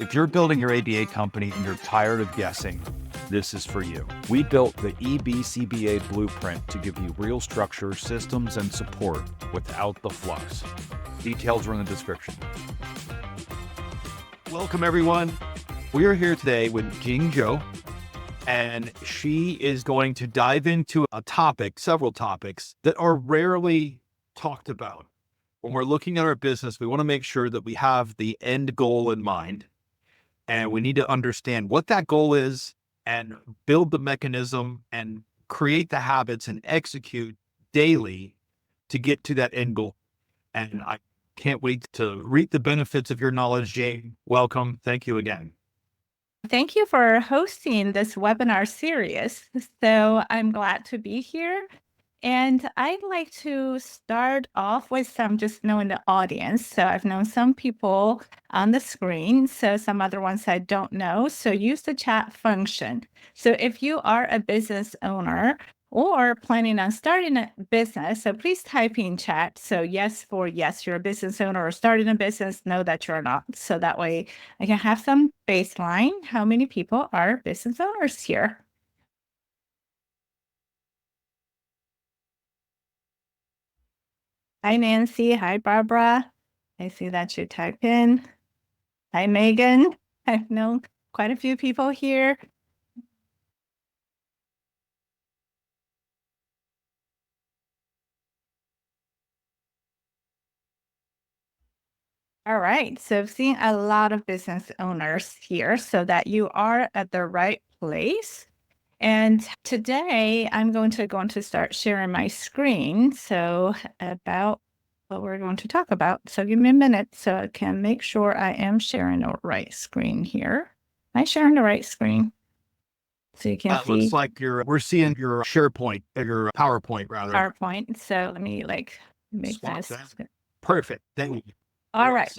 If you're building your ABA company and you're tired of guessing, this is for you. We built the BCBA blueprint to give you real structure, systems, and support without the fluff. Details are in the description. Welcome, everyone. We are here today with Jing Zhou, and she is going to dive into several topics that are rarely talked about. When we're looking at our business, we want to make sure that we have the end goal in mind. And we need to understand what that goal is and build the mechanism and create the habits and execute daily to get to that end goal. And I can't wait to reap the benefits of your knowledge, Jane. Welcome. Thank you again. Thank you for hosting this webinar series. So I'm glad to be here. And I'd like to start off with just knowing the audience. So I've known some people on the screen, so some other ones I don't know. So use the chat function. So if you are a business owner or planning on starting a business, so please type in chat. So yes for yes, you're a business owner or starting a business, no that you're not. So that way I can have some baseline. How many people are business owners here? Hi, Nancy. Hi, Barbara. I see that you type in. Hi, Megan. I've known quite a few people here. All right. So I've seen a lot of business owners here so that you are at the right place. And today I'm going to start sharing my screen. So about what we're going to talk about. So give me a minute so I can make sure I am sharing the right screen here. Am I sharing the right screen? So you can see. Looks like we're seeing your SharePoint, your PowerPoint rather. PowerPoint. So let me make Swap this. that. Perfect. Thank you. All right.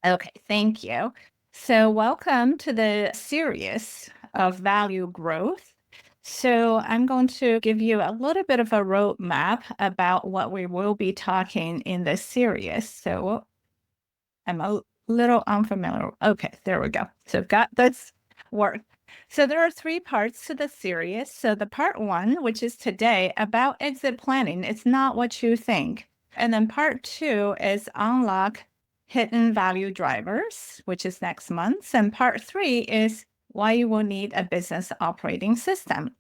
Okay. Thank you. So welcome to the series of value growth. So I'm going to give you a little bit of a roadmap about what we will be talking in this series. So I'm a little unfamiliar. Okay, there we go. So I've got this work. So there are 3 parts to the series. So the part 1, which is today, about exit planning. It's not what you think. And then part 2 is unlock hidden value drivers, which is next month. And part 3 is why you will need a business operating system.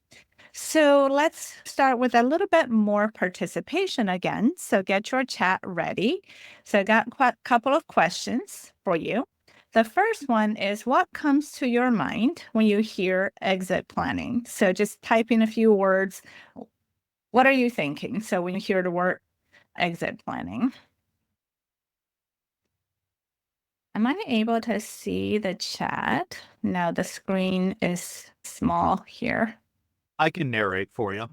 So let's start with a little bit more participation again. So get your chat ready. So I got a couple of questions for you. The first one is, what comes to your mind when you hear exit planning? So just type in a few words. What are you thinking? So when you hear the word exit planning. Am I able to see the chat? No, the screen is small here. I can narrate for you.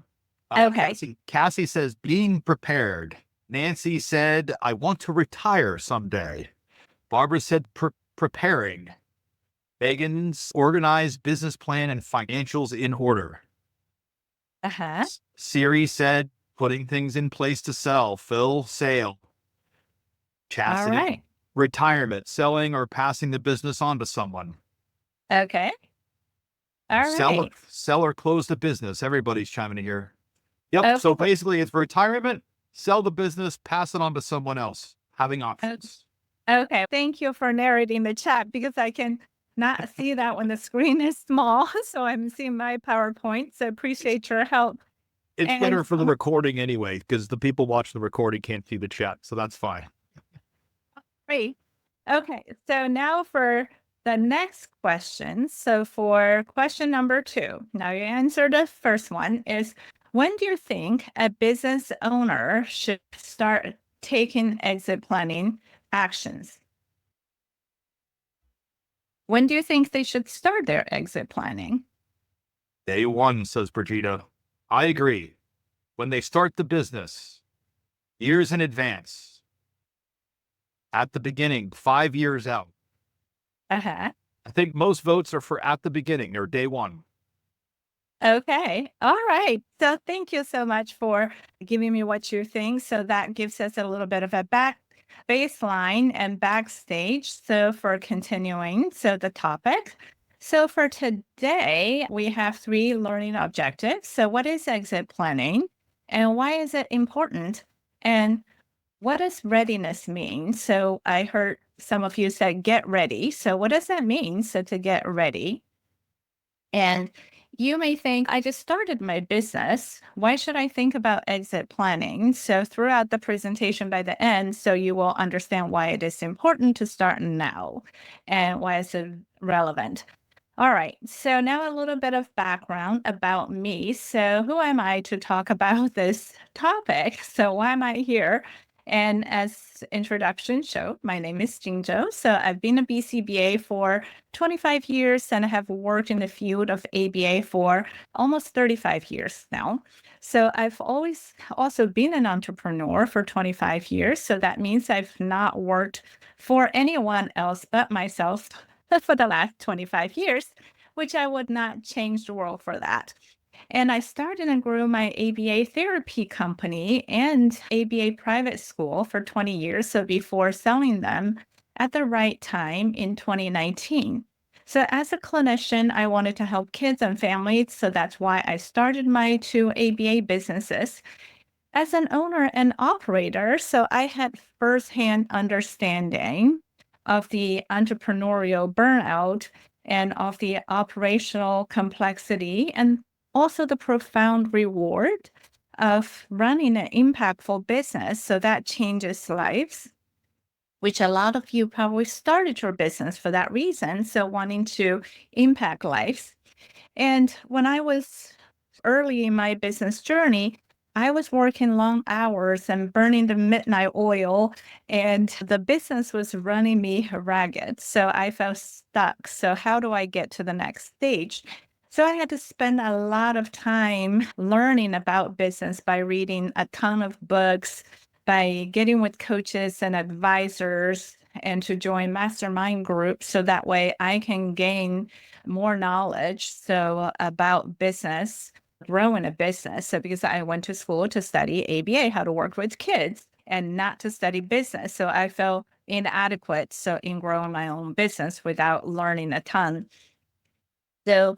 Okay. Cassie says, being prepared. Nancy said, I want to retire someday. Barbara said, preparing. Megan's organized business plan and financials in order. Siri said, putting things in place to sell. Phil, sale. Chastity, all right. Retirement, selling or passing the business on to someone. Okay. All right. Sell or close the business. Everybody's chiming in here. Yep. Okay. So basically it's retirement, sell the business, pass it on to someone else, having options. Okay. Thank you for narrating the chat because I can not see that when the screen is small. So I'm seeing my PowerPoint. So appreciate your help. It's better for the recording anyway, because the people watching the recording can't see the chat. So that's fine. Great. Okay. So now for the next question. So for question number 2, now you answered the first one, is when do you think a business owner should start taking exit planning actions? When do you think they should start their exit planning? Day 1, says Brigida. I agree. When they start the business, years in advance, at the beginning, 5 years out. I think most votes are for at the beginning or day 1. Okay. All right. So thank you so much for giving me what you think. So that gives us a little bit of a baseline and backstage. So for continuing, so the topic. So for today, we have three learning objectives. So what is exit planning and why is it important? And what does readiness mean? So I heard some of you say get ready. So what does that mean? So to get ready. And you may think, I just started my business. Why should I think about exit planning? So, throughout the presentation by the end, so you will understand why it is important to start now and why it's relevant. All right. So now a little bit of background about me. So who am I to talk about this topic? So why am I here? And as introduction show, my name is Jing Zhou. So I've been a BCBA for 25 years and I have worked in the field of ABA for almost 35 years now. So I've always also been an entrepreneur for 25 years. So that means I've not worked for anyone else but myself for the last 25 years, which I would not change the world for that. And I started and grew my ABA therapy company and ABA private school for 20 years. So before selling them at the right time in 2019. So as a clinician, I wanted to help kids and families. So that's why I started my two ABA businesses as an owner and operator. So I had firsthand understanding of the entrepreneurial burnout and of the operational complexity and also the profound reward of running an impactful business. So that changes lives, which a lot of you probably started your business for that reason. So wanting to impact lives. And when I was early in my business journey, I was working long hours and burning the midnight oil, and the business was running me ragged. So I felt stuck. So, how do I get to the next stage? So, I had to spend a lot of time learning about business by reading a ton of books, by getting with coaches and advisors, and to join mastermind groups. So that way I can gain more knowledge so about business, growing a business. So because I went to school to study ABA, how to work with kids, and not to study business. So I felt inadequate so in growing my own business without learning a ton. So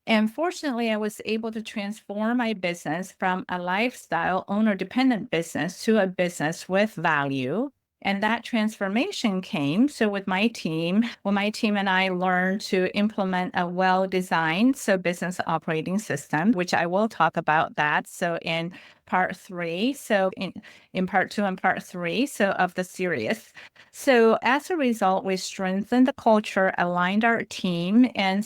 and fortunately, I was able to transform my business from a lifestyle owner dependent business to a business with value. And that transformation came. So, with my team, when my team and I learned to implement a well designed business operating system, which I will talk about that. So, in part three, in part two and part three, so of the series. So, as a result, we strengthened the culture, aligned our team, and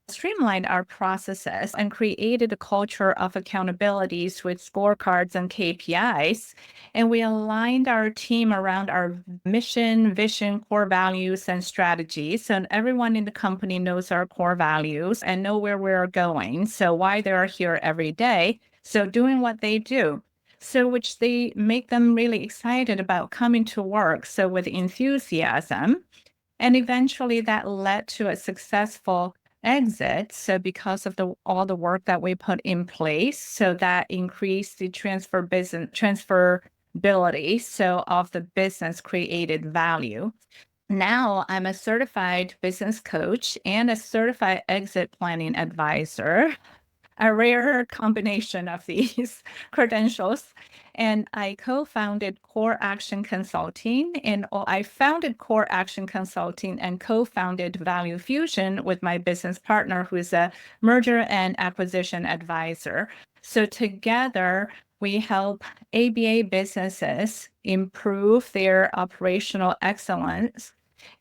streamlined our processes and created a culture of accountabilities with scorecards and KPIs. And we aligned our team around our mission, vision, core values, and strategies. And everyone in the company knows our core values and know where we're going. So why they are here every day. So doing what they do. So which they make them really excited about coming to work. So with enthusiasm. And eventually that led to a successful exit. So because of all the work that we put in place, so that increased the transferability of the business created value. Now I'm a certified business coach and a certified exit planning advisor, a rare combination of these credentials. And I co-founded Core Action Consulting, I founded Core Action Consulting and co-founded Value Fusion with my business partner, who is a merger and acquisition advisor. So together, we help ABA businesses improve their operational excellence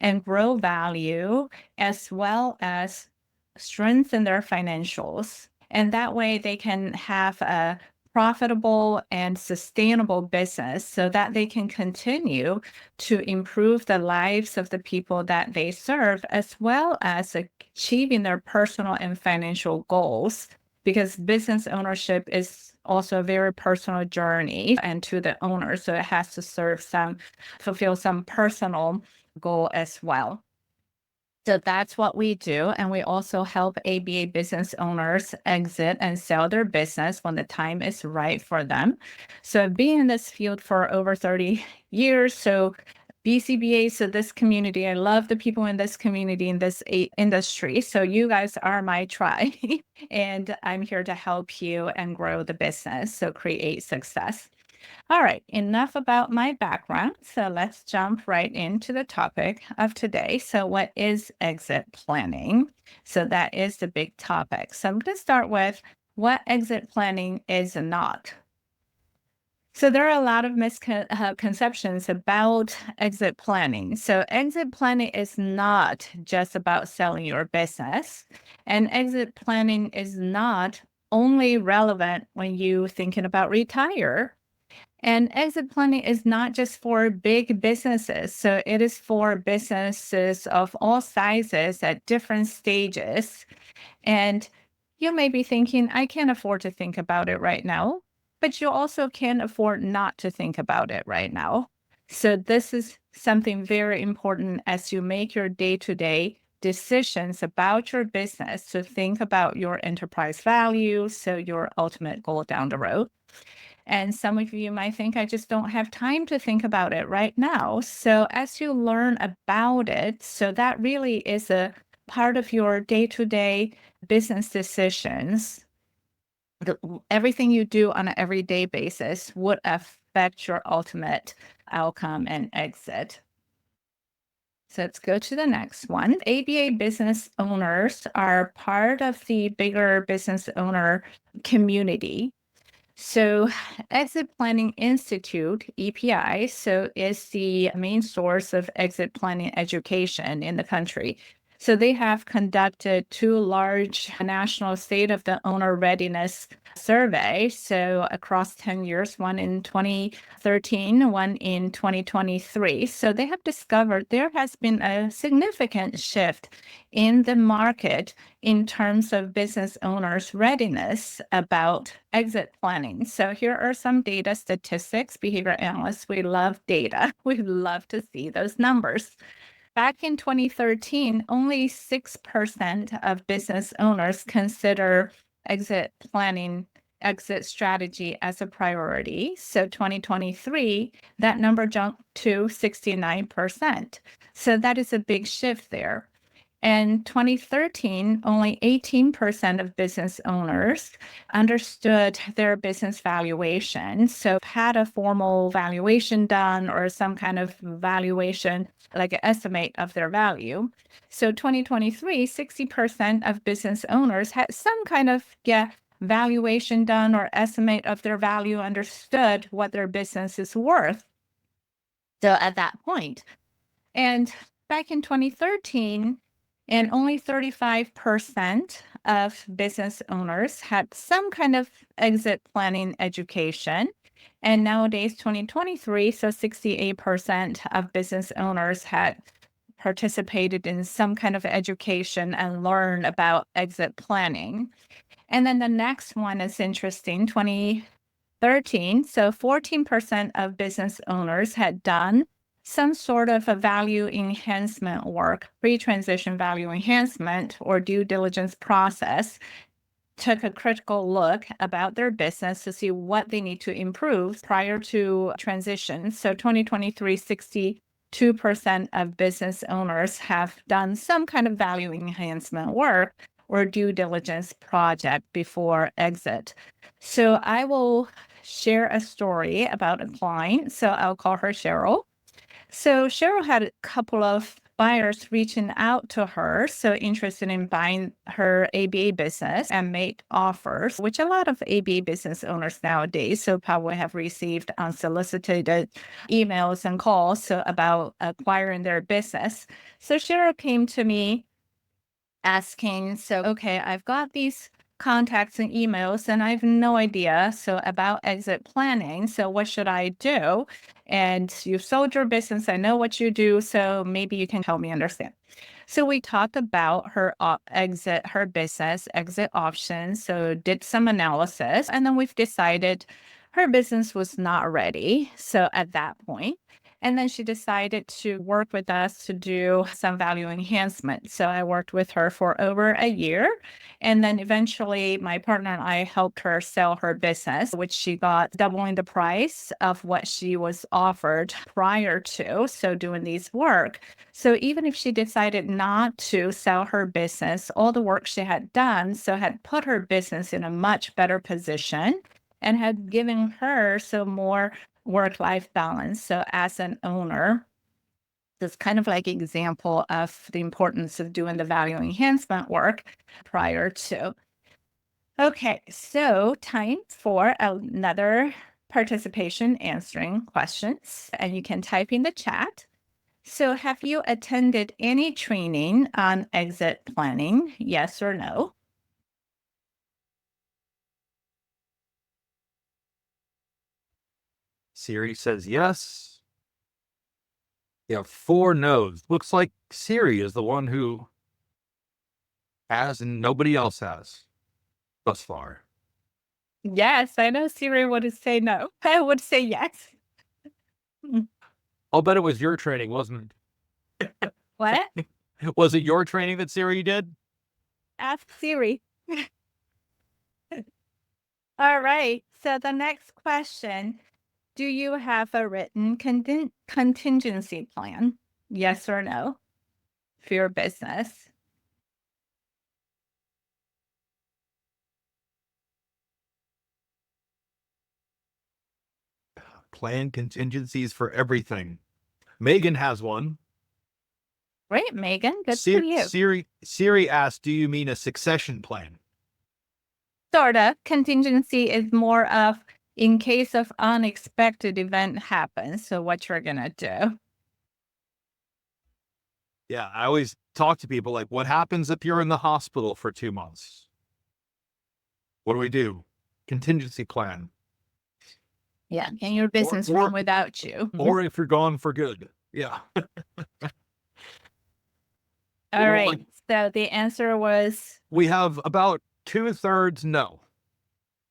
and grow value, as well as strengthen their financials. And that way they can have a profitable and sustainable business so that they can continue to improve the lives of the people that they serve, as well as achieving their personal and financial goals. Because business ownership is also a very personal journey and to the owner. So it has to fulfill some personal goal as well. So that's what we do. And we also help ABA business owners exit and sell their business when the time is right for them. So I've been in this field for over 30 years. So BCBA, so this community, I love the people in this community, in this industry. So you guys are my tribe, and I'm here to help you and grow the business. So create success. All right, enough about my background. So let's jump right into the topic of today. So, what is exit planning? So, that is the big topic. So, I'm going to start with what exit planning is not. So, there are a lot of misconceptions about exit planning. So, exit planning is not just about selling your business, and exit planning is not only relevant when you're thinking about retire. And exit planning is not just for big businesses. So it is for businesses of all sizes at different stages. And you may be thinking, I can't afford to think about it right now, but you also can't afford not to think about it right now. So this is something very important as you make your day-to-day decisions about your business to think about your enterprise value, so your ultimate goal down the road. And some of you might think, I just don't have time to think about it right now. So, as you learn about it, so that really is a part of your day to day business decisions. Everything you do on an everyday basis would affect your ultimate outcome and exit. So let's go to the next one. ABA business owners are part of the bigger business owner community. So, Exit Planning Institute, EPI, so is the main source of exit planning education in the country. So they have conducted two large national state of the owner readiness surveys. So across 10 years, one in 2013, one in 2023. So they have discovered there has been a significant shift in the market in terms of business owners' readiness about exit planning. So here are some data statistics. Behavior analysts, we love data. We love to see those numbers. Back in 2013, only 6% of business owners consider exit planning, exit strategy as a priority. So 2023, that number jumped to 69%. So that is a big shift there. In 2013, only 18% of business owners understood their business valuation. So had a formal valuation done or some kind of valuation, like an estimate of their value. So 2023, 60% of business owners had some kind of valuation done or estimate of their value, understood what their business is worth. So at that point. And back in 2013, and only 35% of business owners had some kind of exit planning education. And nowadays, 2023, so 68% of business owners had participated in some kind of education and learned about exit planning. And then the next one is interesting, 2013. So 14% of business owners had done some sort of a value enhancement work, pre-transition value enhancement or due diligence process, took a critical look about their business to see what they need to improve prior to transition. So 2023, 62% of business owners have done some kind of value enhancement work or due diligence project before exit. So I will share a story about a client. So I'll call her Cheryl. So Cheryl had a couple of buyers reaching out to her, so interested in buying her ABA business and made offers, which a lot of ABA business owners nowadays so probably have received unsolicited emails and calls about acquiring their business. So Cheryl came to me asking, okay, I've got these contacts and emails and I have no idea about exit planning. So what should I do? And you've sold your business. I know what you do. So maybe you can help me understand. So we talked about her her business exit options. So did some analysis, and then we've decided her business was not ready. So at that point, And then she decided to work with us to do some value enhancement. So I worked with her for over a year. And then eventually my partner and I helped her sell her business, which she got doubling the price of what she was offered prior to. So doing these work. So even if she decided not to sell her business, all the work she had done, so had put her business in a much better position and had given her some more work-life balance. So as an owner, this kind of like example of the importance of doing the value enhancement work prior to. Okay, so time for another participation answering questions, and you can type in the chat. So have you attended any training on exit planning? Yes or no? Siri says yes. You have 4 no's. Looks like Siri is the one who has and nobody else has thus far. Yes, I know Siri would say no. I would say yes. I'll bet it was your training, wasn't What? it? Was it your training that Siri did? Ask Siri. All right. So the next question, do you have a written contingency plan? Yes or no for your business? Plan contingencies for everything. Megan has one. Great, Megan. Good for you. Siri asked, do you mean a succession plan? Sort of. Contingency is more of in case of unexpected event happens. So what you're going to do. Yeah, I always talk to people like, what happens if you're in the hospital for 2 months? What do we do? Contingency plan. Yeah. Can your business run without you? Or if you're gone for good. Yeah. All right. So the answer was we have about 2/3 no.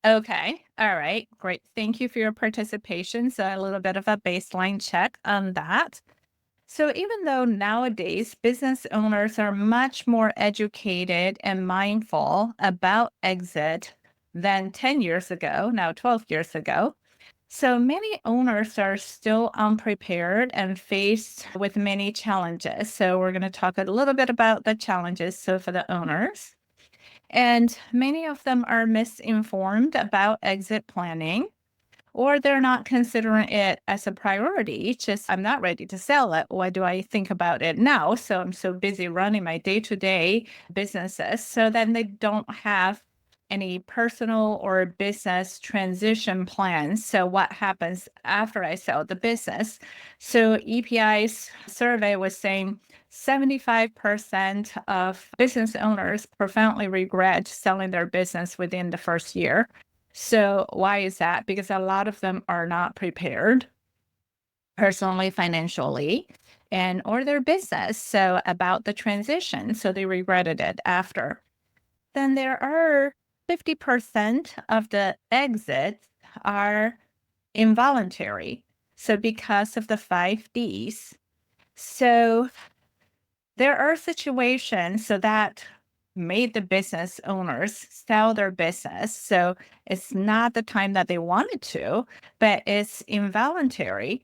okay. All right. Great. Thank you for your participation. So a little bit of a baseline check on that. So even though nowadays business owners are much more educated and mindful about exit than 10 years ago, now 12 years ago, so many owners are still unprepared and faced with many challenges. So we're going to talk a little bit about the challenges so for the owners. And many of them are misinformed about exit planning, or they're not considering it as a priority. Just, I'm not ready to sell it. What do I think about it now? So I'm so busy running my day-to-day businesses. So then they don't have any personal or business transition plans. So what happens after I sell the business? So EPI's survey was saying 75% of business owners profoundly regret selling their business within the first year. So why is that? Because a lot of them are not prepared personally, financially, and or their business. So about the transition. So they regretted it after. Then there are 50% of the exits are involuntary. So because of the 5 Ds. So there are situations so that made the business owners sell their business. So it's not the time that they wanted to, but it's involuntary.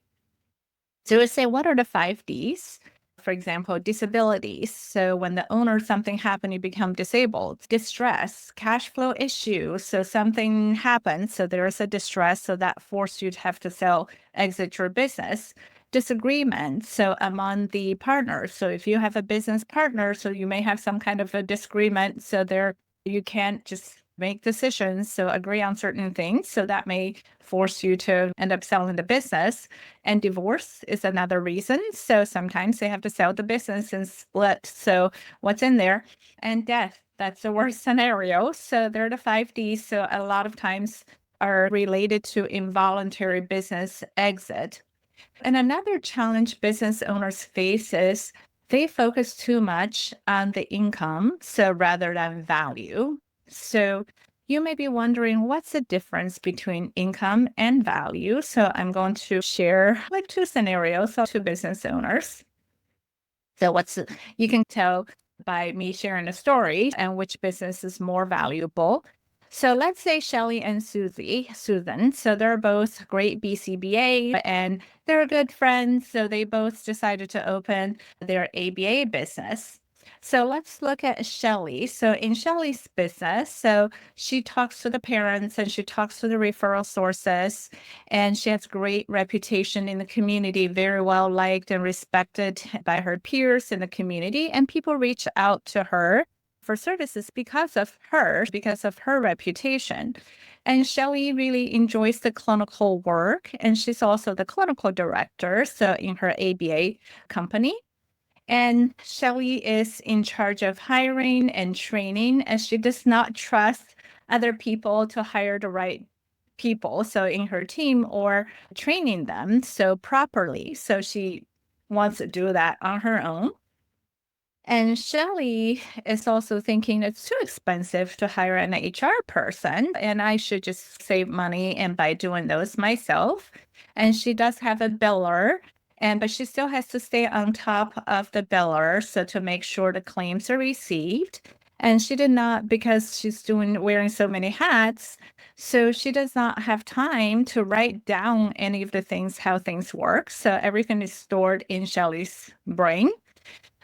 So we say, what are the 5 Ds? For example, disabilities. So when the owner, something happened, you become disabled. Distress, cash flow issues. So something happens, so there's a distress, so that forced you to have to sell, exit your business. Disagreement, so among the partners. So if you have a business partner, so you may have some kind of a disagreement. So there, you can't just make decisions, so agree on certain things. So that may force you to end up selling the business. And divorce is another reason. So sometimes they have to sell the business and split. So what's in there? And death, that's the worst scenario. So they're the 5 Ds. So a lot of times are related to involuntary business exit. And another challenge business owners face is they focus too much on the income, so rather than value. So you may be wondering what's the difference between income and value. So I'm going to share like two scenarios of two business owners. So you can tell by me sharing a story and which business is more valuable. So let's say Shelly and Susan. So they're both great BCBA and they're good friends. So they both decided to open their ABA business. So let's look at Shelly. So in Shelly's business, so she talks to the parents and she talks to the referral sources, and she has great reputation in the community, very well liked and respected by her peers in the community. And people reach out to her for services because of her reputation. And Shelly really enjoys the clinical work, and she's also the clinical director, so in her ABA company. And Shelly is in charge of hiring and training, and she does not trust other people to hire the right people, so in her team, or training them so properly. So she wants to do that on her own. And Shelly is also thinking it's too expensive to hire an HR person, and I should just save money and by doing those myself. And she does have a biller, but she still has to stay on top of the biller, so to make sure the claims are received. And she did not, because she's wearing so many hats, so she does not have time to write down any of the things, how things work. So everything is stored in Shelly's brain.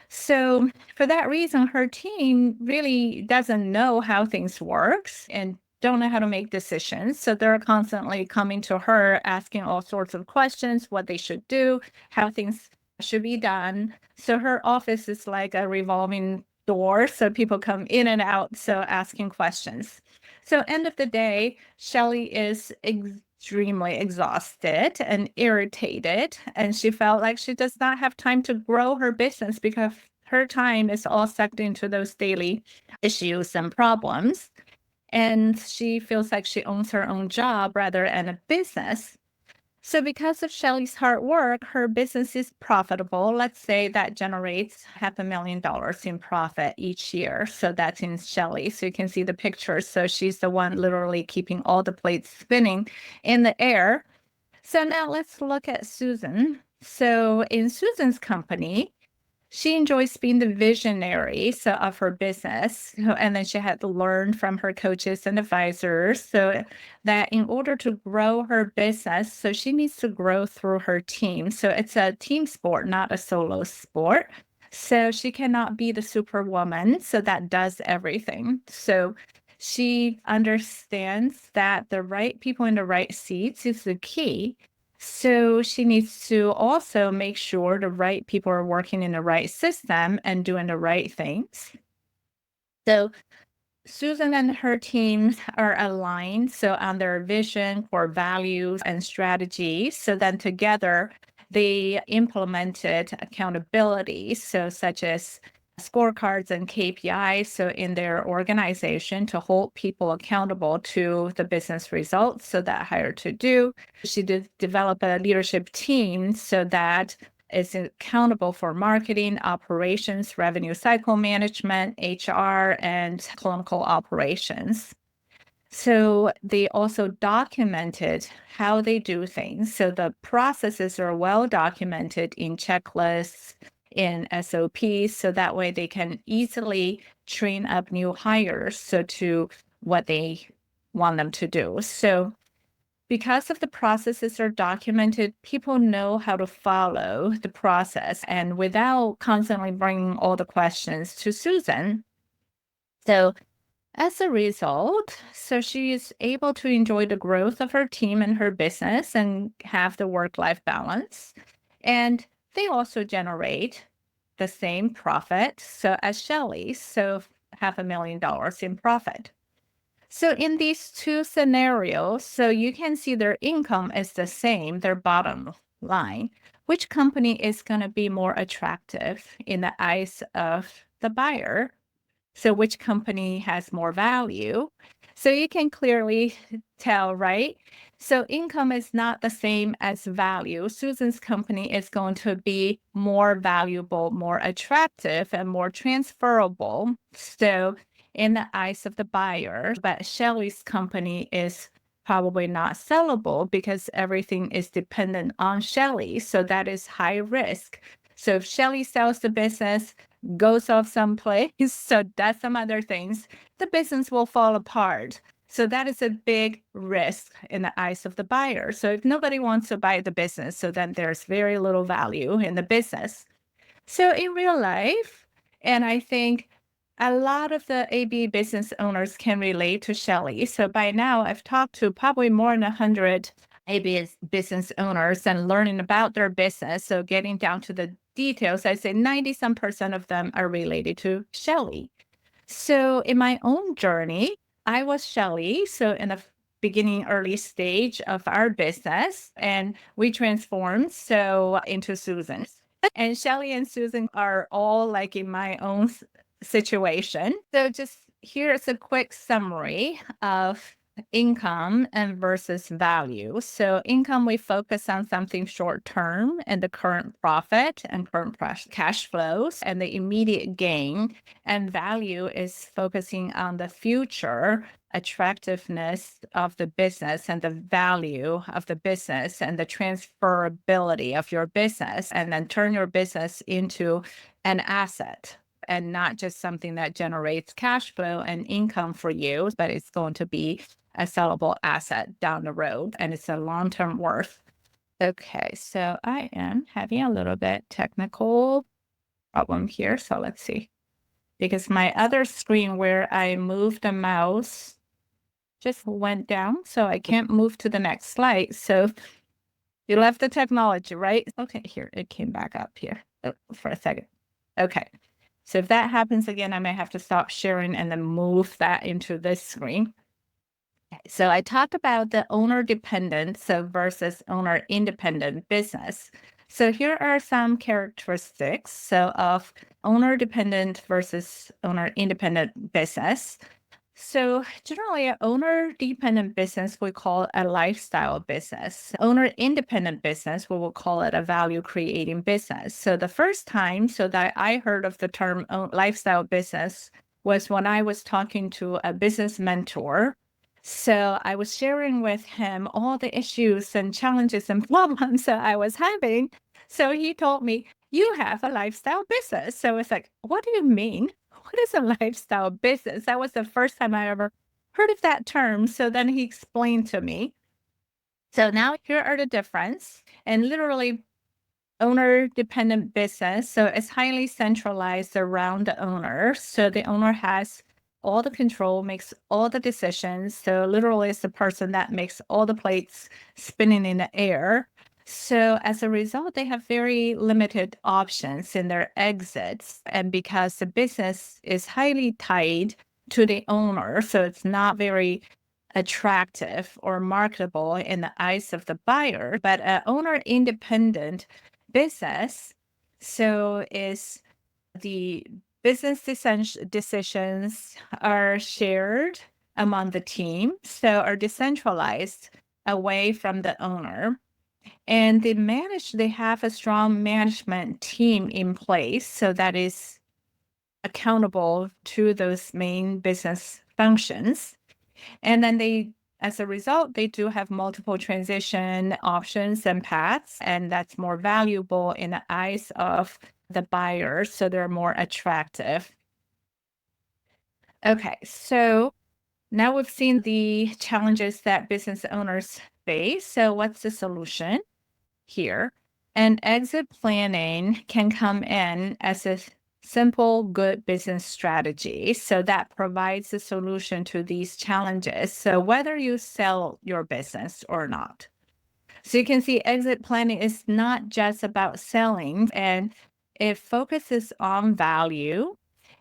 So for that reason, her team really doesn't know how things works and don't know how to make decisions. So they're constantly coming to her, asking all sorts of questions, what they should do, how things should be done. So her office is like a revolving door. So people come in and out, so asking questions. So end of the day, Shelly is extremely exhausted and irritated, and she felt like she does not have time to grow her business because her time is all sucked into those daily issues and problems. And she feels like she owns her own job rather than a business. So because of Shelly's hard work, her business is profitable. Let's say that generates $500,000 in profit each year. So that's in Shelly. So you can see the picture. So she's the one literally keeping all the plates spinning in the air. So now let's look at Susan. So in Susan's company, she enjoys being the visionary of her business. And then she had to learn from her coaches and advisors, so that in order to grow her business, so she needs to grow through her team. So it's a team sport, not a solo sport. So she cannot be the superwoman, so that does everything. So she understands that the right people in the right seats is the key. So she needs to also make sure the right people are working in the right system and doing the right things. So Susan and her teams are aligned, so on their vision, core values, and strategies. So then together, they implemented accountability, so such as scorecards and KPIs, so in their organization to hold people accountable to the business results, so that higher to do. She did develop a leadership team so that is accountable for marketing, operations, revenue cycle management, HR, and clinical operations. So they also documented how they do things. So the processes are well documented in checklists, in SOPs, so that way they can easily train up new hires so to what they want them to do. So because of the processes are documented, people know how to follow the process and without constantly bringing all the questions to Susan. So as a result, so she is able to enjoy the growth of her team and her business and have the work-life balance. And they also generate the same profit, so as Shelly, so $500,000 in profit. So in these two scenarios, so you can see their income is the same, their bottom line. Which company is going to be more attractive in the eyes of the buyer? So which company has more value? So you can clearly tell, right? So income is not the same as value. Susan's company is going to be more valuable, more attractive, and more transferable. So in the eyes of the buyer, but Shelly's company is probably not sellable because everything is dependent on Shelly. So that is high risk. So if Shelly sells the business, goes off someplace, so does some other things, the business will fall apart. So that is a big risk in the eyes of the buyer. So if nobody wants to buy the business, so then there's very little value in the business. So in real life, and I think a lot of the AB business owners can relate to Shelly. So by now, I've talked to probably more than 100 AB business owners and learning about their business. So getting down to the details, I say 90% of them are related to Shelly. So in my own journey, I was Shelly. So in the beginning, early stage of our business, and we transformed into Susan. And Shelly and Susan are all like in my own situation. So just here's a quick summary of income and versus value. So income, we focus on something short term and the current profit and current cash flows and the immediate gain. And value is focusing on the future attractiveness of the business and the value of the business and the transferability of your business, and then turn your business into an asset and not just something that generates cash flow and income for you, but it's going to be a sellable asset down the road, and it's a long-term worth. Okay, so I am having a little bit technical problem here. So let's see, because my other screen where I moved the mouse just went down, so I can't move to the next slide. So you left the technology, right? Okay, here, it came back up here for a second. Okay, so if that happens again, I may have to stop sharing and then move that into this screen. Okay, so I talked about the owner dependent versus owner independent business. So here are some characteristics of owner dependent versus owner independent business. So generally, an owner-dependent business, we call it a lifestyle business. Owner-independent business, we will call it a value-creating business. So the first time that I heard of the term lifestyle business was when I was talking to a business mentor. So I was sharing with him all the issues and challenges and problems that I was having. So he told me, "You have a lifestyle business." So it's like, what do you mean? What is a lifestyle business? That was the first time I ever heard of that term. So then he explained to me. So now here are the difference. And literally, owner dependent business. So it's highly centralized around the owner. So the owner has all the control, makes all the decisions. So literally, it's the person that makes all the plates spinning in the air. So as a result, they have very limited options in their exits. And because the business is highly tied to the owner, so it's not very attractive or marketable in the eyes of the buyer, but an owner independent business, so is the business decisions are shared among the team, so are decentralized away from the owner. And they have a strong management team in place, so that is accountable to those main business functions. And then as a result, they do have multiple transition options and paths, and that's more valuable in the eyes of the buyers, so they're more attractive. Okay, so now we've seen the challenges that business owners face. So what's the solution here? And exit planning can come in as a simple, good business strategy. So that provides a solution to these challenges. So whether you sell your business or not. So you can see exit planning is not just about selling, and it focuses on value,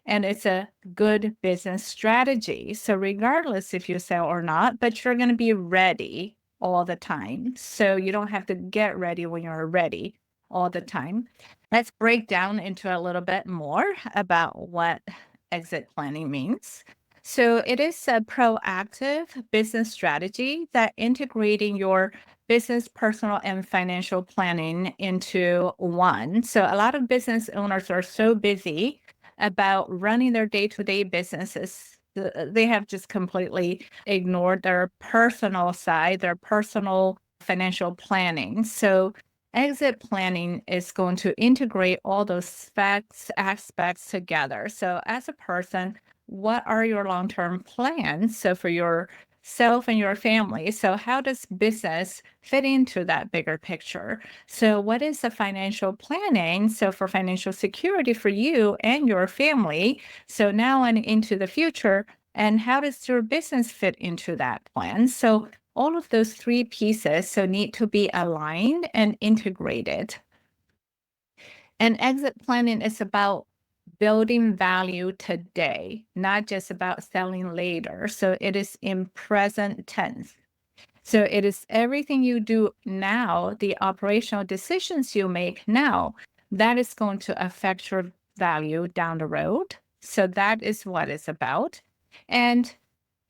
and it's a good business strategy. So regardless if you sell or not, but you're going to be ready all the time. So you don't have to get ready when you're ready all the time. Let's break down into a little bit more about what exit planning means. So it is a proactive business strategy that integrating your business, personal, and financial planning into one. So a lot of business owners are so busy about running their day-to-day businesses They have just completely ignored their personal side, their personal financial planning. So exit planning is going to integrate all those facts, aspects together. So as a person, what are your long-term plans? So for yourself and your family. So how does business fit into that bigger picture? So what is the financial planning? So for financial security for you and your family. So now and into the future, and how does your business fit into that plan? So all of those three pieces so need to be aligned and integrated. And exit planning is about building value today, not just about selling later. So it is in present tense. So it is everything you do now, the operational decisions you make now, that is going to affect your value down the road. So that is what it's about. And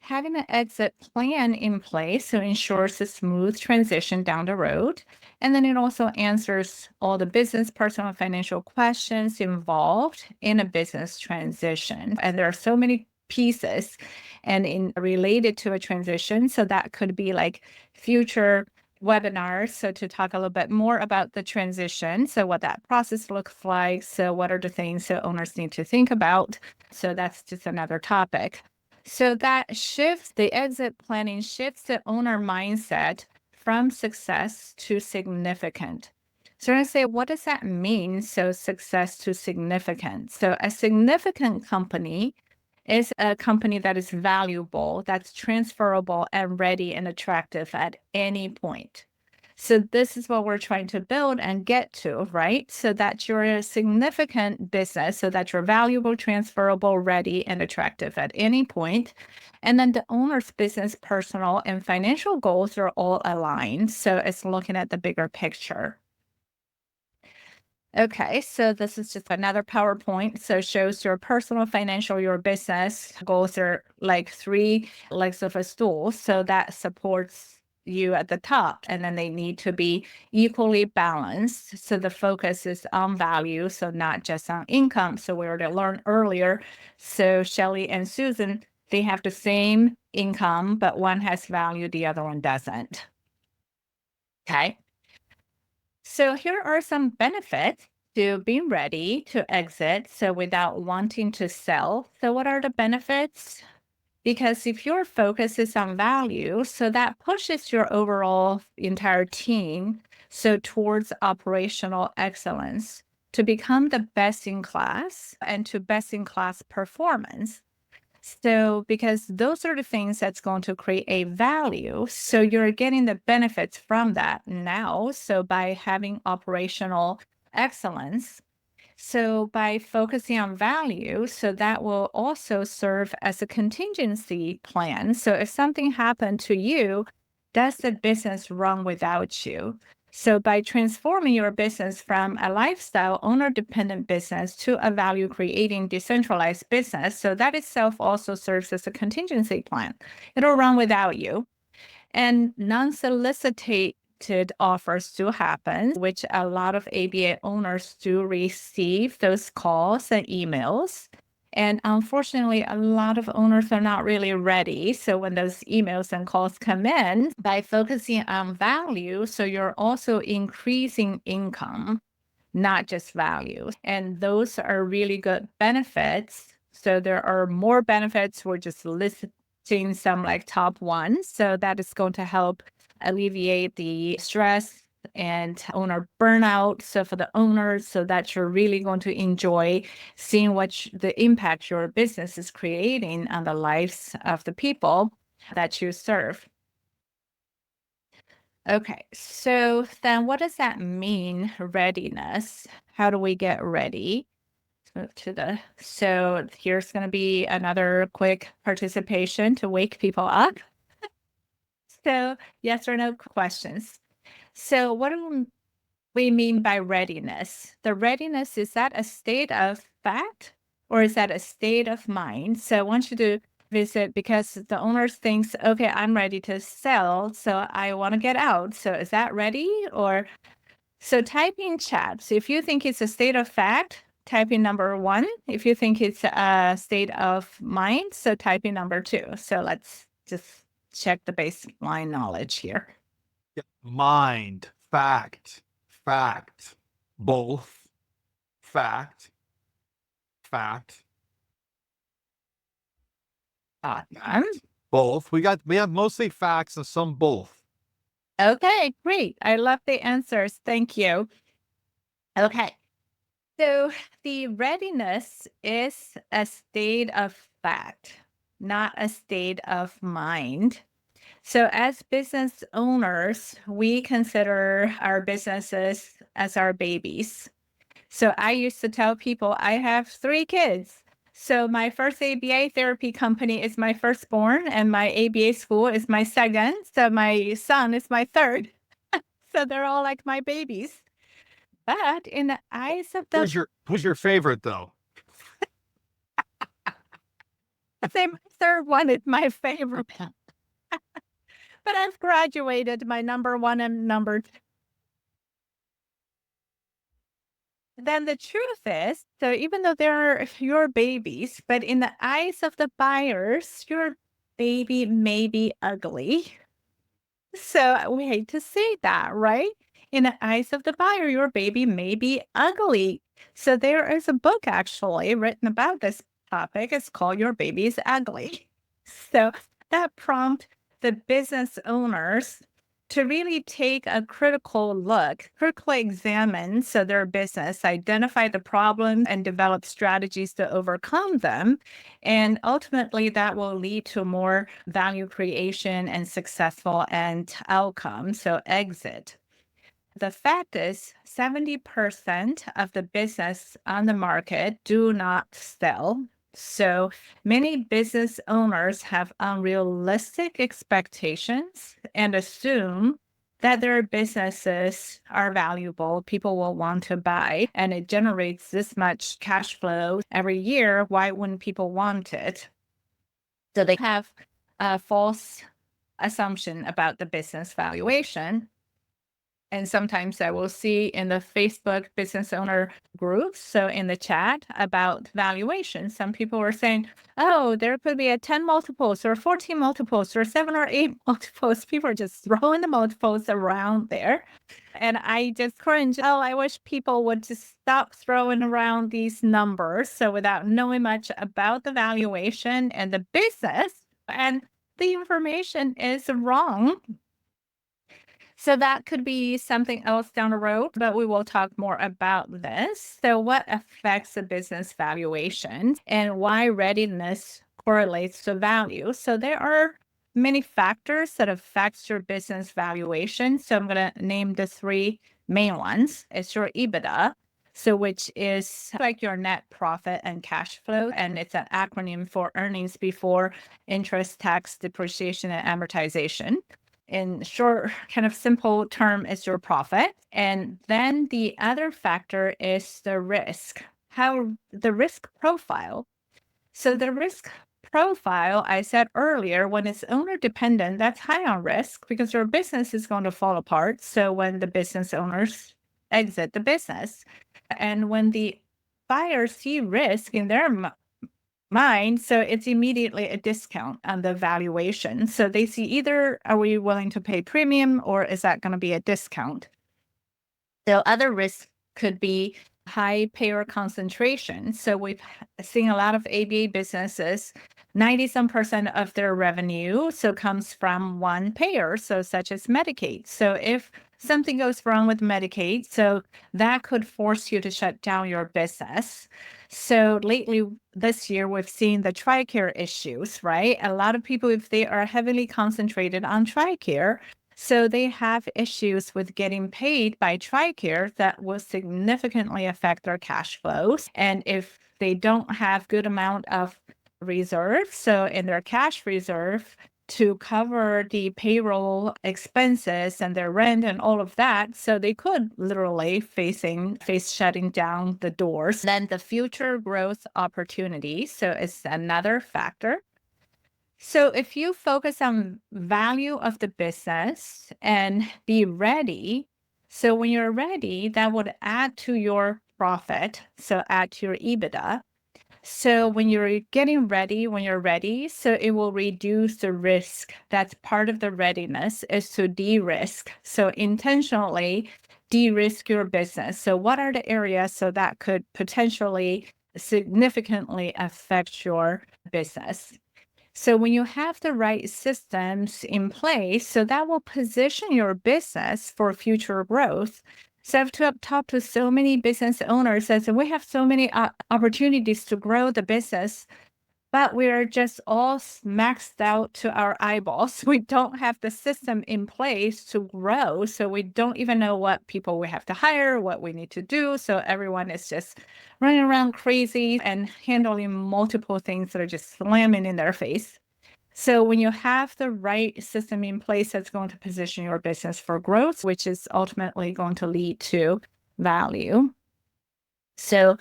having an exit plan in place so ensures a smooth transition down the road. And then it also answers all the business, personal, and financial questions involved in a business transition. And there are so many pieces and in related to a transition. So that could be like future webinars. So to talk a little bit more about the transition. So what that process looks like. So what are the things that owners need to think about? So that's just another topic. So that shifts, the exit planning shifts the owner mindset from success to significant. So I say, what does that mean? So success to significant. So a significant company is a company that is valuable, that's transferable and ready and attractive at any point. So this is what we're trying to build and get to, right? So that you're a significant business, so that you're valuable, transferable, ready, and attractive at any point. And then the owner's business, personal, and financial goals are all aligned. So it's looking at the bigger picture. Okay, so this is just another PowerPoint. So it shows your personal, financial, your business goals are like three legs of a stool. So that supports you at the top, and then they need to be equally balanced. So the focus is on value, so not just on income. So we already learned earlier. So Shelly and Susan, they have the same income, but one has value, the other one doesn't. Okay. So here are some benefits to being ready to exit. So without wanting to sell. So what are the benefits? Because if your focus is on value, so that pushes your overall entire team so towards operational excellence to become the best in class and to best in class performance. So, because those are the things that's going to create a value. So, you're getting the benefits from that now. So, by having operational excellence, so by focusing on value, so that will also serve as a contingency plan. So, if something happened to you, does the business run without you? So, by transforming your business from a lifestyle owner dependent business to a value creating decentralized business, so that itself also serves as a contingency plan. It'll run without you. And non solicited offers do happen, which a lot of ABA owners do receive those calls and emails. And unfortunately, a lot of owners are not really ready. So when those emails and calls come in, by focusing on value, so you're also increasing income, not just value. And those are really good benefits. So there are more benefits. We're just listing some like top ones. So that is going to help alleviate the stress and owner burnout. So for the owners, so that you're really going to enjoy seeing what the impact your business is creating on the lives of the people that you serve. Okay, so then what does that mean, readiness? How do we get ready? So here's going to be another quick participation to wake people up. So yes or no questions. So what do we mean by readiness? The readiness, is that a state of fact or is that a state of mind? So I want you to visit because the owner thinks, okay, I'm ready to sell, so I want to get out. So is that ready? Or so type in chat. So if you think it's a state of fact, type in number 1. If you think it's a state of mind, so type in number 2. So let's just check the baseline knowledge here. Mind, fact, both, fact. Awesome. Both. We have mostly facts and some both. Okay, great. I love the answers. Thank you. Okay. So the readiness is a state of fact, not a state of mind. So as business owners, we consider our businesses as our babies. So I used to tell people I have 3 kids. So my first ABA therapy company is my firstborn, and my ABA school is my second. So my son is my third. So they're all like my babies. But in the eyes of the Who's your favorite though? say my third one is my favorite. But I've graduated my number 1 and number 2. Then the truth is, so even though they're your babies, but in the eyes of the buyers, your baby may be ugly. So we hate to say that, right? In the eyes of the buyer, your baby may be ugly. So there is a book actually written about this topic. It's called Your Baby is Ugly. So that prompt the business owners to really take a critical look, critically examine so their business, identify the problems and develop strategies to overcome them. And ultimately that will lead to more value creation and successful end outcome. So exit. The fact is 70% of the business on the market do not sell. So many business owners have unrealistic expectations and assume that their businesses are valuable, people will want to buy, and it generates this much cash flow every year. Why wouldn't people want it? So they have a false assumption about the business valuation. And sometimes I will see in the Facebook business owner groups, so in the chat about valuation, some people are saying, oh, there could be a 10 multiples or 14 multiples or 7 or 8 multiples. People are just throwing the multiples around there. And I just cringe. Oh, I wish people would just stop throwing around these numbers. So without knowing much about the valuation and the business, and the information is wrong. So that could be something else down the road, but we will talk more about this. So what affects the business valuation and why readiness correlates to value? So there are many factors that affects your business valuation. So I'm going to name the 3 main ones. It's your EBITDA. So which is like your net profit and cash flow. And it's an acronym for earnings before interest, tax, depreciation, and amortization. In short, kind of simple term, is your profit. And then the other factor is the risk, how the risk profile. So the risk profile, I said earlier, when it's owner dependent, that's high on risk because your business is going to fall apart. So when the business owners exit the business, and when the buyers see risk in their mind, so it's immediately a discount on the valuation. So they see either are we willing to pay premium or is that going to be a discount? So other risks could be high payer concentration. So we've seen a lot of ABA businesses, 90% of their revenue so comes from one payer, so such as Medicaid. So if something goes wrong with Medicaid, so that could force you to shut down your business. So lately this year, we've seen the TRICARE issues, right? A lot of people, if they are heavily concentrated on TRICARE, so they have issues with getting paid by TRICARE that will significantly affect their cash flows. And if they don't have good amount of reserve, so in their cash reserve to cover the payroll expenses and their rent and all of that, so they could literally face shutting down the doors. Then the future growth opportunity, so it's another factor. So if you focus on value of the business and be ready, so when you're ready, that would add to your profit, so add to your EBITDA. So when you're getting ready, when you're ready, so it will reduce the risk. That's part of the readiness, is to de-risk. So intentionally de-risk your business. So what are the areas so that could potentially significantly affect your business? So when you have the right systems in place, so that will position your business for future growth. So I've talked to so many business owners that say, we have so many opportunities to grow the business, but we're just all maxed out to our eyeballs. We don't have the system in place to grow. So we don't even know what people we have to hire, what we need to do. So everyone is just running around crazy and handling multiple things that are just slamming in their face. So when you have the right system in place, that's going to position your business for growth, which is ultimately going to lead to value. So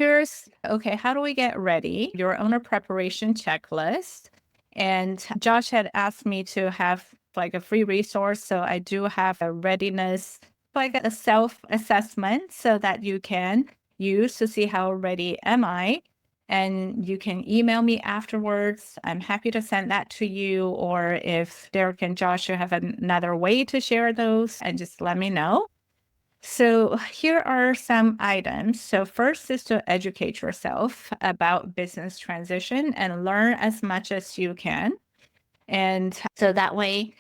okay, how do we get ready? Your owner preparation checklist. And Josh had asked me to have like a free resource. So I do have a readiness, like a self-assessment so that you can use to see how ready am I. And you can email me afterwards. I'm happy to send that to you. Or if Derek and Josh, you have another way to share those, and just let me know. So here are some items. So first is to educate yourself about business transition and learn as much as you can. And so that way,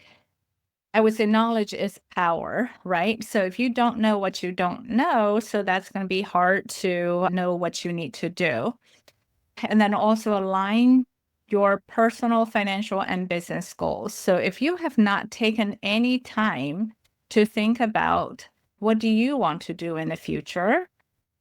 I would say knowledge is power, right? So if you don't know what you don't know, so that's going to be hard to know what you need to do. And then also align your personal, financial, and business goals. So if you have not taken any time to think about what do you want to do in the future,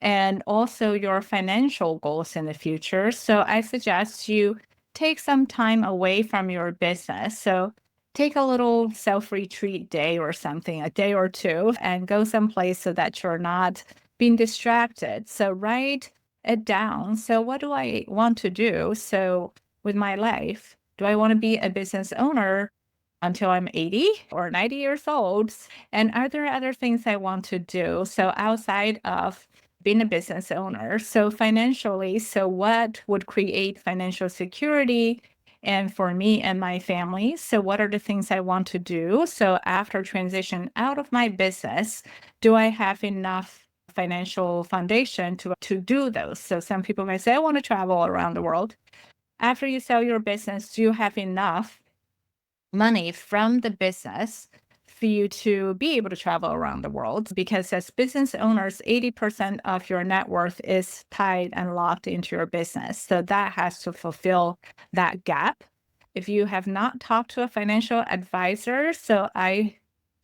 and also your financial goals in the future, so I suggest you take some time away from your business. So take a little self-retreat day or something, a day or two, and go someplace so that you're not being distracted. So write it down. So what do I want to do? So with my life, do I want to be a business owner until I'm 80 or 90 years old? And are there other things I want to do? So outside of being a business owner, so financially, so what would create financial security and for me and my family? So what are the things I want to do? So after transition out of my business, do I have enough financial foundation to do those? So some people may say, I want to travel around the world. After you sell your business, do you have enough money from the business for you to be able to travel around the world? Because as business owners, 80% of your net worth is tied and locked into your business. So that has to fulfill that gap. If you have not talked to a financial advisor, so I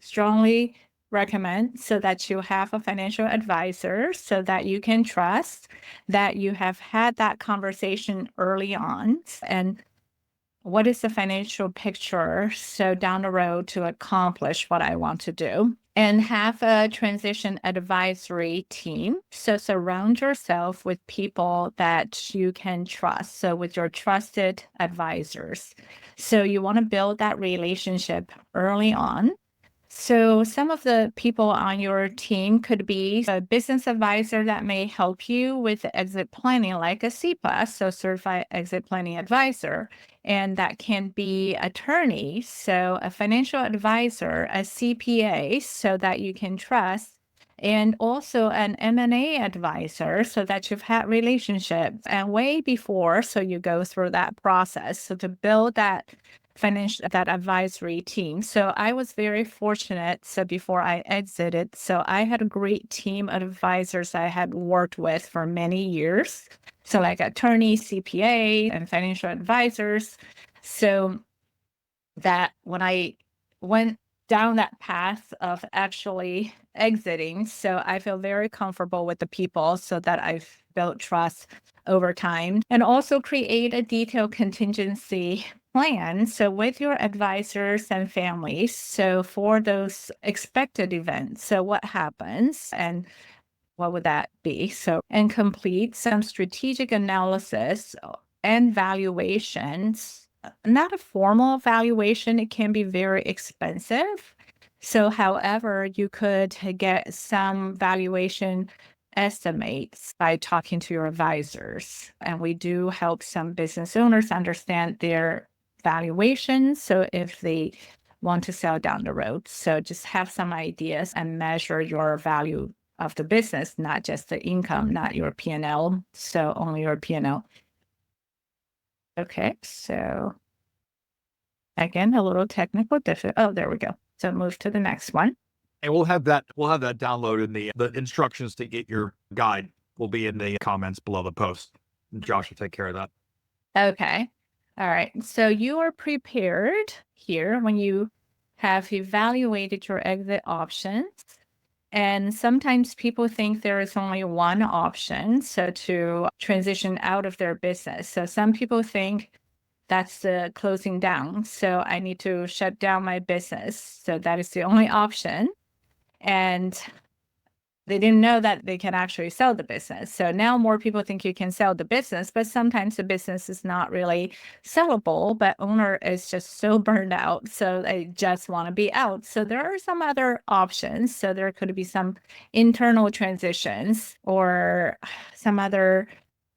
strongly recommend so that you have a financial advisor so that you can trust that you have had that conversation early on. And what is the financial picture so down the road to accomplish what I want to do? And have a transition advisory team. So surround yourself with people that you can trust. So with your trusted advisors. So you want to build that relationship early on. So some of the people on your team could be a business advisor that may help you with exit planning, like a CEPA, so Certified Exit Planning Advisor. And that can be attorney, so a financial advisor, a CPA, so that you can trust, and also an M&A advisor, so that you've had relationships and way before, so you go through that process. So to build that advisory team. So I was very fortunate. So before I exited, so I had a great team of advisors I had worked with for many years. So like attorneys, CPA, and financial advisors. So that when I went down that path of actually exiting, so I feel very comfortable with the people so that I've built trust over time, and also create a detailed contingency plan. So with your advisors and families, so for those expected events, so what happens and what would that be? So, and complete some strategic analysis and valuations. Not a formal valuation, it can be very expensive. So, however, you could get some valuation estimates by talking to your advisors. And we do help some business owners understand their valuations. So if they want to sell down the road, so just have some ideas and measure your value of the business, not just the income, not your P&L. So only your P&L. Okay, so again, a little technical difficulty. Oh, there we go. So move to the next one. And we'll have that downloaded in the instructions to get your guide will be in the comments below the post. Josh will take care of that. Okay. All right. So you are prepared here when you have evaluated your exit options. And sometimes people think there is only one option, so to transition out of their business. So some people think that's the closing down. So I need to shut down my business. So that is the only option. And they didn't know that they can actually sell the business. So now more people think you can sell the business, but sometimes the business is not really sellable, but owner is just so burned out. So they just want to be out. So there are some other options. So there could be some internal transitions or some other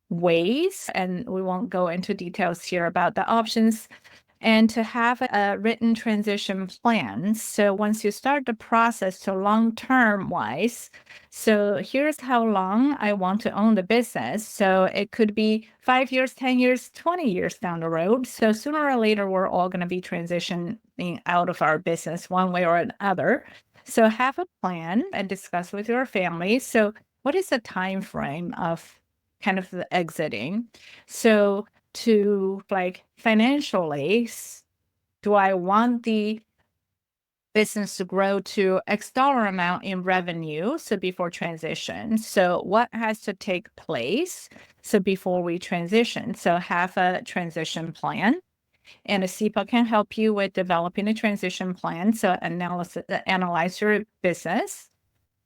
ways, and we won't go into details here about the options, and to have a written transition plan. So once you start the process, so long-term wise, so here's how long I want to own the business. So it could be 5 years, 10 years, 20 years down the road. So sooner or later, we're all going to be transitioning out of our business one way or another. So have a plan and discuss with your family. So what is the time frame of kind of the exiting? So to like financially, do I want the business to grow to X dollar amount in revenue? So before transition, so what has to take place? So before we transition, so have a transition plan. And a CEPA can help you with developing a transition plan. So analyze your business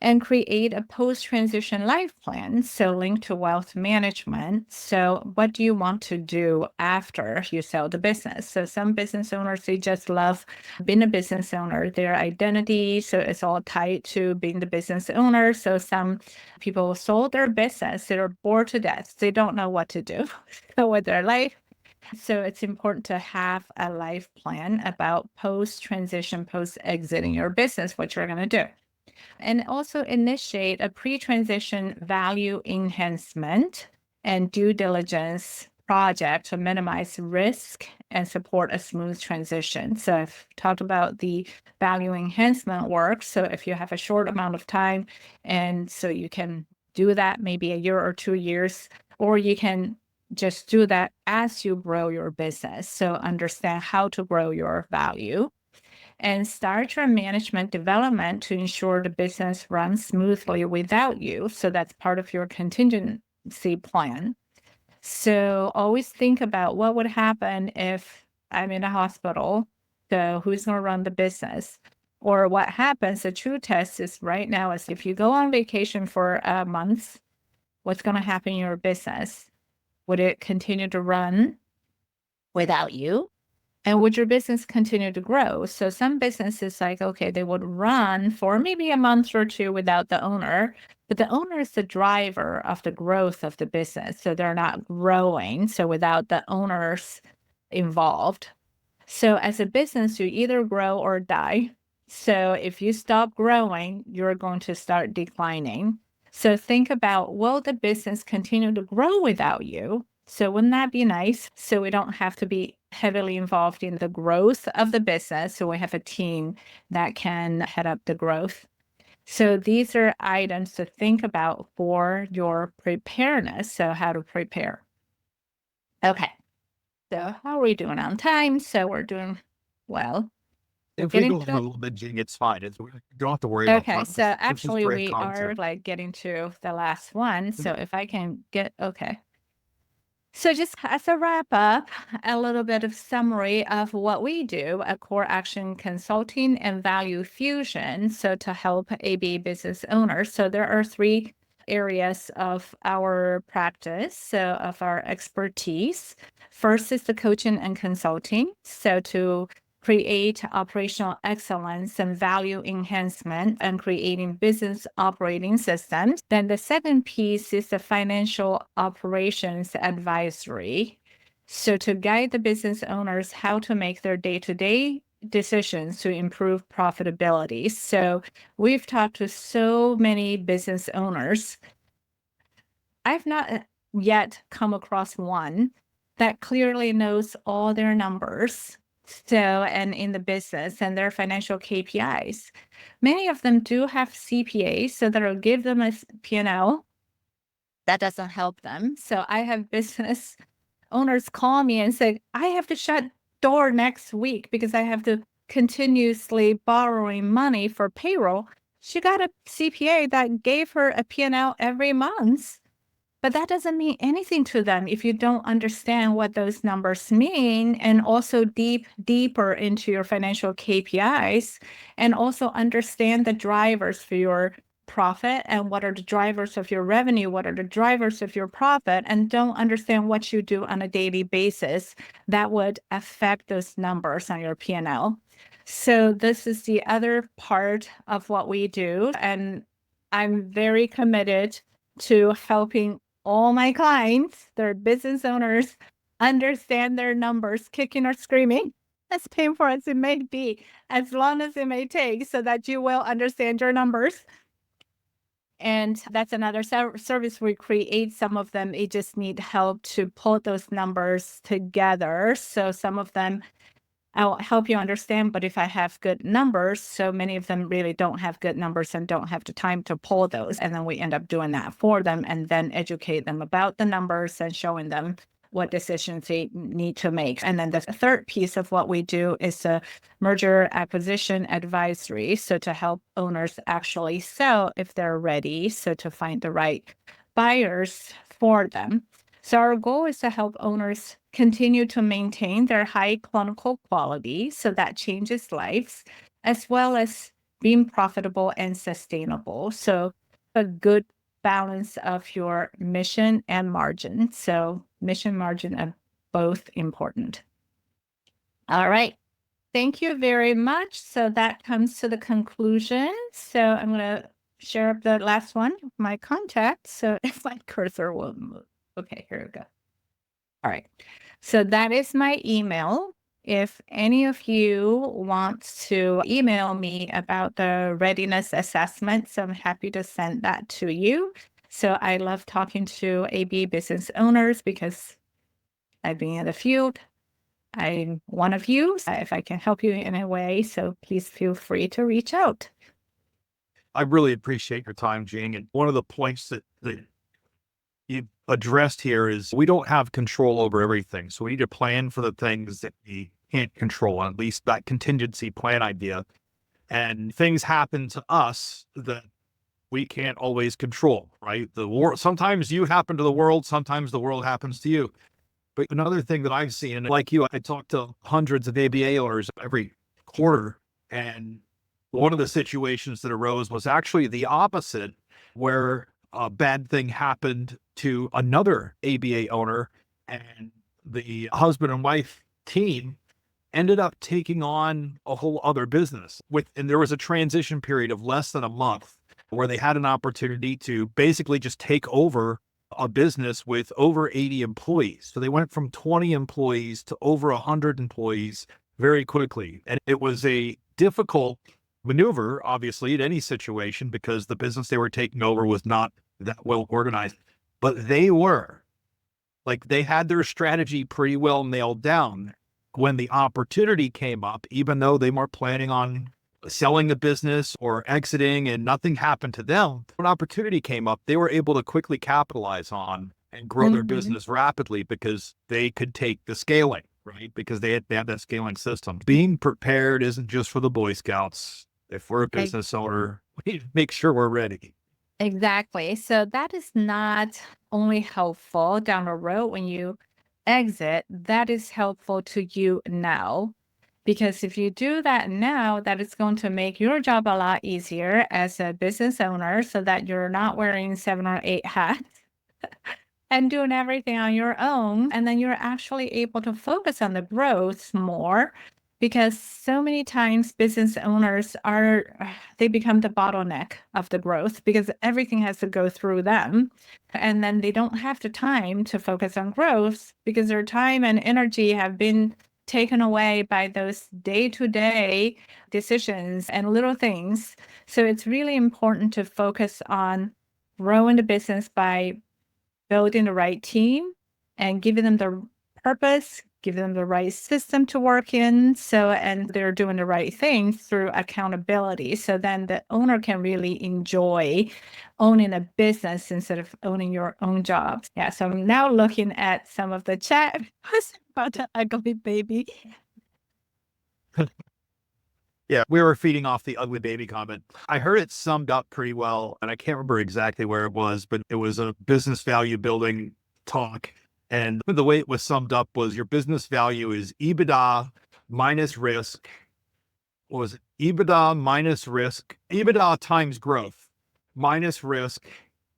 and create a post-transition life plan, so linked to wealth management. So what do you want to do after you sell the business? So some business owners, they just love being a business owner, their identity, so it's all tied to being the business owner. So some people sold their business, they're bored to death, they don't know what to do so with their life. So it's important to have a life plan about post-transition, post-exiting your business, what you're going to do. And also initiate a pre-transition value enhancement and due diligence project to minimize risk and support a smooth transition. So I've talked about the value enhancement work. So if you have a short amount of time, and so you can do that maybe a year or 2 years, or you can just do that as you grow your business. So understand how to grow your value. And start your management development to ensure the business runs smoothly without you. So that's part of your contingency plan. So always think about what would happen if I'm in a hospital. So who's going to run the business? Or what happens, the true test is right now is if you go on vacation for a month, what's going to happen in your business? Would it continue to run without you? And would your business continue to grow? So some businesses like, okay, they would run for maybe a month or two without the owner, but the owner is the driver of the growth of the business. So they're not growing. So without the owners involved. So as a business, you either grow or die. So if you stop growing, you're going to start declining. So think about, will the business continue to grow without you? So wouldn't that be nice? So we don't have to be heavily involved in the growth of the business. So we have a team that can head up the growth. So these are items to think about for your preparedness. So how to prepare. Okay. So how are we doing on time? So we're doing well. If we go a little bit, Jing, it's fine. We don't have to worry about Okay, that. so actually we are like getting to the last one. So if I can get, okay. So just as a wrap up, a little bit of summary of what we do at Core Action Consulting and Value Fusion. So to help AB business owners. So there are 3 areas of our practice, so of our expertise. First is the coaching and consulting. So to create operational excellence and value enhancement, and creating business operating systems. Then the second piece is the financial operations advisory. So to guide the business owners how to make their day-to-day decisions to improve profitability. So we've talked to so many business owners. I've not yet come across one that clearly knows all their numbers. So, and in the business and their financial KPIs. Many of them do have CPAs, so that'll give them a P&L. That doesn't help them. So I have business owners call me and say, I have to shut door next week because I have to continuously borrowing money for payroll. She got a CPA that gave her a P&L every month. But that doesn't mean anything to them if you don't understand what those numbers mean, and also deeper into your financial KPIs, and also understand the drivers for your profit and what are the drivers of your revenue, what are the drivers of your profit, and don't understand what you do on a daily basis that would affect those numbers on your P&L. So this is the other part of what we do, and I'm very committed to helping all my clients, their business owners, understand their numbers, kicking or screaming, as painful as it may be, as long as it may take, so that you will understand your numbers. And that's another service we create. Some of them, it just need help to pull those numbers together. So some of them I'll help you understand, but if I have good numbers, so many of them really don't have good numbers and don't have the time to pull those. And then we end up doing that for them and then educate them about the numbers and showing them what decisions they need to make. And then the third piece of what we do is a merger acquisition advisory. So to help owners actually sell if they're ready. So to find the right buyers for them. So our goal is to help owners continue to maintain their high clinical quality, so that changes lives, as well as being profitable and sustainable. So a good balance of your mission and margin. So mission, margin are both important. All right. Thank you very much. So that comes to the conclusion. So I'm going to share up the last one, my contact. So if my cursor will move. Okay, here we go. All right. So that is my email. If any of you want to email me about the readiness assessment, so I'm happy to send that to you. So I love talking to AB business owners because I've been in the field. I'm one of you. If I can help you in a way, so please feel free to reach out. I really appreciate your time, Jing. And one of the points that you addressed here is we don't have control over everything. So we need to plan for the things that we can't control, at least that contingency plan idea. And things happen to us that we can't always control, right? The world, sometimes you happen to the world, sometimes the world happens to you. But another thing that I've seen, and like you, I talk to hundreds of ABA owners every quarter. And one of the situations that arose was actually the opposite, where a bad thing happened to another ABA owner, and the husband and wife team ended up taking on a whole other business and there was a transition period of less than a month where they had an opportunity to basically just take over a business with over 80 employees. So they went from 20 employees to over 100 employees very quickly. And it was a difficult maneuver, obviously, in any situation, because the business they were taking over was not that well organized. But they had their strategy pretty well nailed down. When the opportunity came up, even though they weren't planning on selling the business or exiting and nothing happened to them, when opportunity came up, they were able to quickly capitalize on and grow their business rapidly because they could take the scaling, right? Because they had that scaling system. Being prepared isn't just for the Boy Scouts. If we're a business owner, we need to make sure we're ready. Exactly. So that is not only helpful down the road when you exit, that is helpful to you now. Because if you do that now, that is going to make your job a lot easier as a business owner, so that you're not wearing 7 or 8 hats and doing everything on your own. And then you're actually able to focus on the growth more because so many times business owners they become the bottleneck of the growth because everything has to go through them. And then they don't have the time to focus on growth because their time and energy have been taken away by those day-to-day decisions and little things. So it's really important to focus on growing the business by building the right team and giving them the purpose, giving them the right system to work in. And they're doing the right things through accountability. So then the owner can really enjoy owning a business instead of owning your own job. Yeah. So I'm now looking at some of the chat about the ugly baby. Yeah, we were feeding off the ugly baby comment. I heard it summed up pretty well, and I can't remember exactly where it was, but it was a business value building talk. And the way it was summed up was your business value is EBITDA minus risk. What was it? EBITDA minus risk, EBITDA times growth minus risk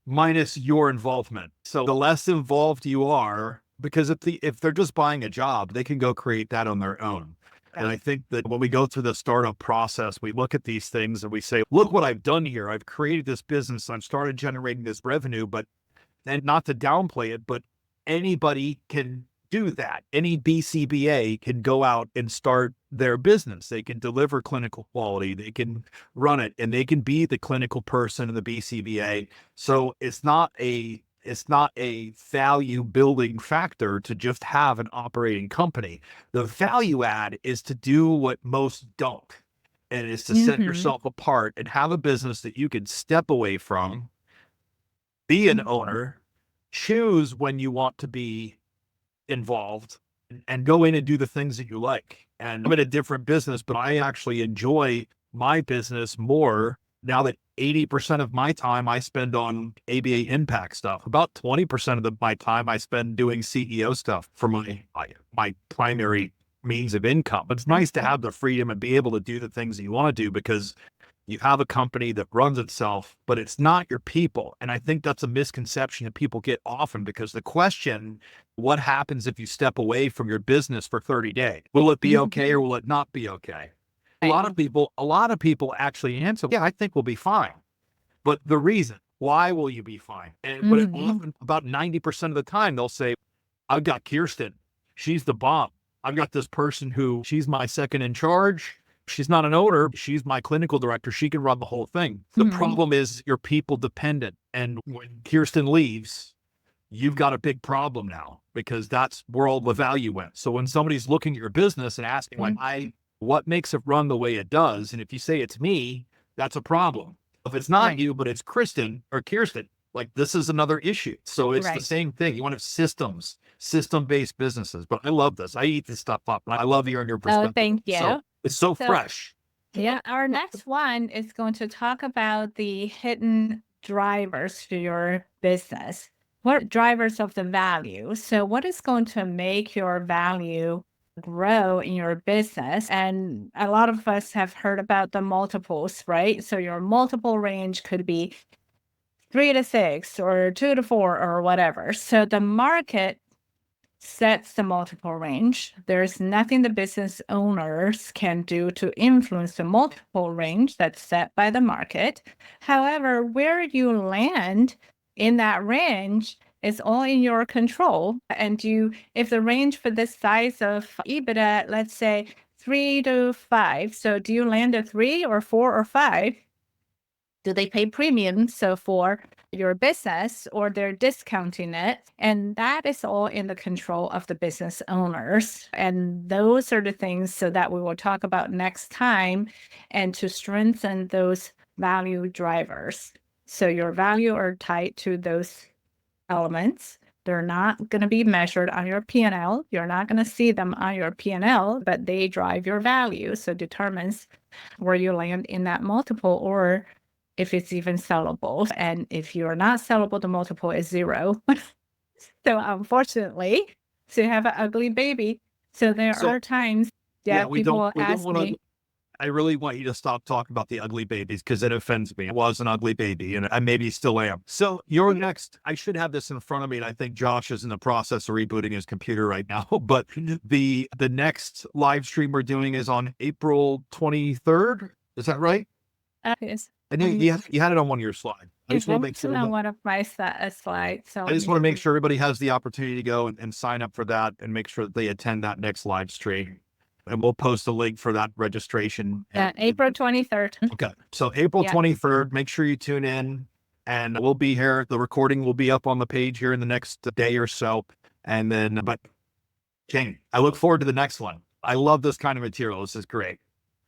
minus your involvement. So the less involved you are, because if they're just buying a job, they can go create that on their own. And I think that when we go through the startup process, we look at these things and we say, look what I've done here. I've created this business. I've started generating this revenue, and not to downplay it, but anybody can do that. Any BCBA can go out and start their business. They can deliver clinical quality. They can run it, and they can be the clinical person in the BCBA. So it's not a value building factor to just have an operating company. The value add is to do what most don't, and is to set yourself apart and have a business that you can step away from, be an owner, choose when you want to be involved, and go in and do the things that you like. And I'm in a different business, but I actually enjoy my business more now that 80% of my time I spend on ABA impact stuff. About 20% of my time I spend doing CEO stuff for my primary means of income. It's nice to have the freedom and be able to do the things that you want to do because you have a company that runs itself, but it's not your people. And I think that's a misconception that people get often, because the question, what happens if you step away from your business for 30 days? Will it be okay or will it not be okay? A lot of people actually answer, yeah, I think we'll be fine. But the reason, why will you be fine? But often, about 90% of the time, they'll say, I've got Kirsten. She's the bomb. I've got this person she's my second in charge. She's not an owner. She's my clinical director. She can run the whole thing. The problem is you're people dependent. And when Kirsten leaves, you've got a big problem now, because that's where all the value went. So when somebody's looking at your business and asking, what makes it run the way it does? And if you say it's me, that's a problem. If it's not you, but it's Kristen or Kirsten, this is another issue. So it's the same thing. You want to have system-based businesses. But I love this. I eat this stuff up. I love hearing your perspective. Oh, thank you. So it's so fresh. Yeah, our next one is going to talk about the hidden drivers to your business. What are drivers of the value? So what is going to make your value grow in your business? And a lot of us have heard about the multiples, right? So your multiple range could be 3 to 6 or 2 to 4 or whatever. So the market sets the multiple range. There's nothing the business owners can do to influence the multiple range that's set by the market. However, where you land in that range is all in your control. And if the range for this size of EBITDA, let's say 3 to 5, so do you land at 3 or 4 or 5? Do they pay premium for your business, or they're discounting it? And that is all in the control of the business owners. And those are the things that we will talk about next time, and to strengthen those value drivers. So your value are tied to those elements. They're not going to be measured on your P&L. You're not going to see them on your P&L, but they drive your value. So determines where you land in that multiple, or if it's even sellable. And if you're not sellable, the multiple is 0. So unfortunately, you have an ugly baby. So there are times people will ask me. I really want you to stop talking about the ugly babies because it offends me. I was an ugly baby and I maybe still am. So you're next. I should have this in front of me. And I think Josh is in the process of rebooting his computer right now. But the next live stream we're doing is on April 23rd. Is that right? Yes. I knew you had it on one of your slides. I just want to make sure. On one of my slides. So I just want to make sure everybody has the opportunity to go and sign up for that and make sure that they attend that next live stream. And we'll post a link for that registration. Yeah, April 23rd. Okay. So April 23rd, make sure you tune in and we'll be here. The recording will be up on the page here in the next day or so. And then, but Jing, I look forward to the next one. I love this kind of material. This is great.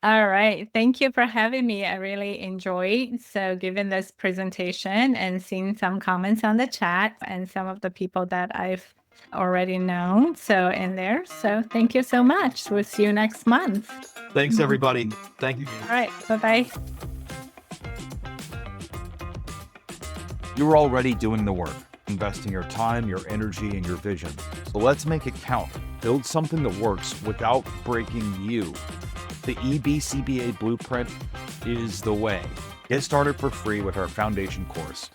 All right. Thank you for having me. I really enjoyed giving this presentation and seeing some comments on the chat and some of the people that I've already known. So in there. So thank you so much. We'll see you next month. Thanks, everybody. Thank you. All right. Bye-bye. You're already doing the work, investing your time, your energy, and your vision. So let's make it count. Build something that works without breaking you. The eBCBA Blueprint is the way. Get started for free with our foundation course.